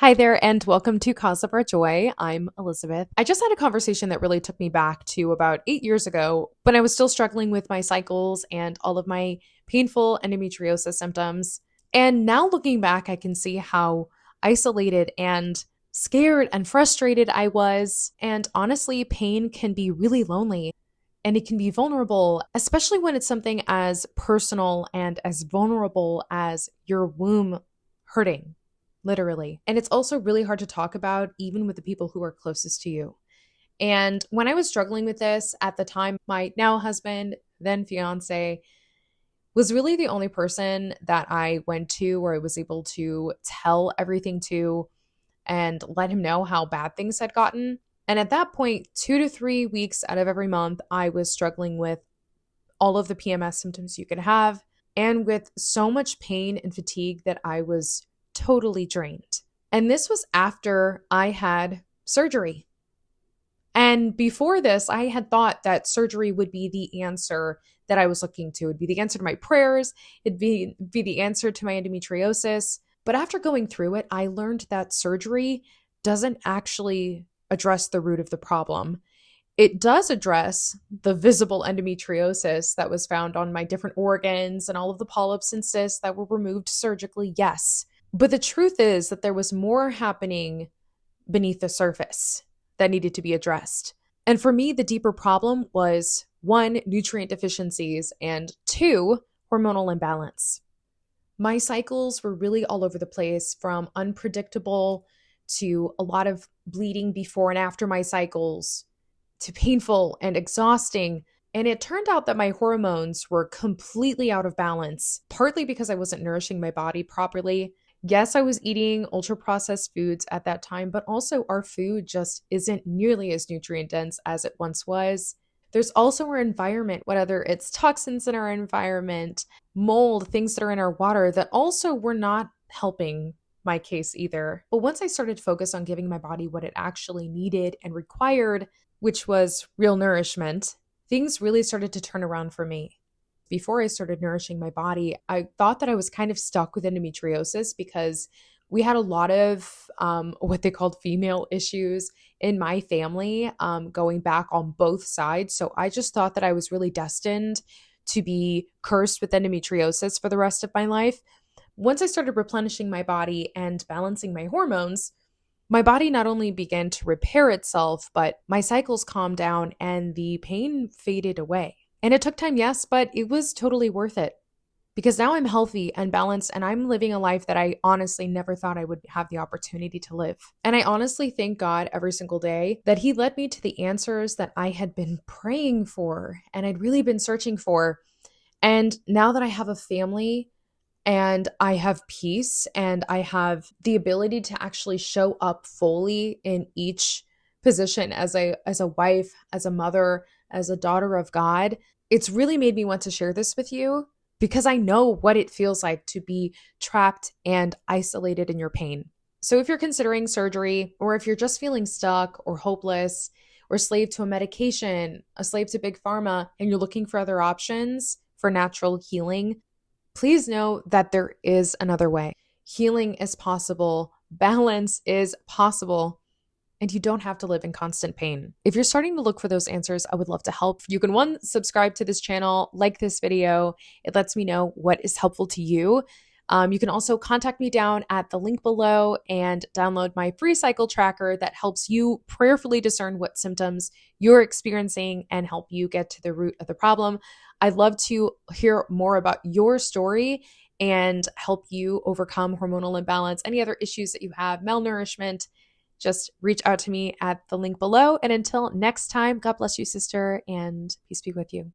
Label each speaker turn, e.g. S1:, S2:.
S1: Hi there, and welcome to Cause of Our Joy. I'm Elizabeth. I just had a conversation that really took me back to about 8 years ago when I was still struggling with my cycles and all of my painful endometriosis symptoms. And now looking back, I can see how isolated and scared and frustrated I was. And honestly, pain can be really lonely and it can be vulnerable, especially when it's something as personal and as vulnerable as your womb hurting, literally. And it's also really hard to talk about, even with the people who are closest to you. And when I was struggling with this at the time, my now husband, then fiance, was really the only person that I went to where I was able to tell everything to and let him know how bad things had gotten. And at that point, 2 to 3 weeks out of every month, I was struggling with all of the PMS symptoms you could have and with so much pain and fatigue that I was totally drained. And this was after I had surgery. And before this, I had thought that surgery would be the answer that I was looking to. It'd be the answer to my prayers, it'd be the answer to my endometriosis. But after going through it, I learned that surgery doesn't actually address the root of the problem. It does address the visible endometriosis that was found on my different organs and all of the polyps and cysts that were removed surgically, yes. But the truth is that there was more happening beneath the surface that needed to be addressed. And for me, the deeper problem was one, nutrient deficiencies, and two, hormonal imbalance. My cycles were really all over the place, from unpredictable to a lot of bleeding before and after my cycles to painful and exhausting. And it turned out that my hormones were completely out of balance, partly because I wasn't nourishing my body properly. Yes, I was eating ultra processed foods at that time, but also our food just isn't nearly as nutrient dense as it once was. There's also our environment, whether it's toxins in our environment, mold, things that are in our water that also were not helping my case either. But once I started to focus on giving my body what it actually needed and required, which was real nourishment, things really started to turn around for me. Before I started nourishing my body, I thought that I was kind of stuck with endometriosis because we had a lot of what they called female issues in my family, going back on both sides. So I just thought that I was really destined to be cursed with endometriosis for the rest of my life. Once I started replenishing my body and balancing my hormones, my body not only began to repair itself, but my cycles calmed down and the pain faded away. And it took time, yes, but it was totally worth it because now I'm healthy and balanced and I'm living a life that I honestly never thought I would have the opportunity to live. And I honestly thank God every single day that He led me to the answers that I had been praying for and I'd really been searching for. And now that I have a family and I have peace and I have the ability to actually show up fully in each position as a wife, as a mother, as a daughter of God, it's really made me want to share this with you because I know what it feels like to be trapped and isolated in your pain. So if you're considering surgery, or if you're just feeling stuck or hopeless or slave to a medication, a slave to big pharma, and you're looking for other options for natural healing, please know that there is another way. Healing is possible. Balance is possible. And you don't have to live in constant pain. If you're starting to look for those answers, I would love to help. You can subscribe to this channel, like this video. It lets me know what is helpful to you. You can also contact me down at the link below and download my free cycle tracker that helps you prayerfully discern what symptoms you're experiencing and help you get to the root of the problem. I'd love to hear more about your story and help you overcome hormonal imbalance, any other issues that you have, malnourishment. Just reach out to me at the link below. And until next time, God bless you, sister, and peace be with you.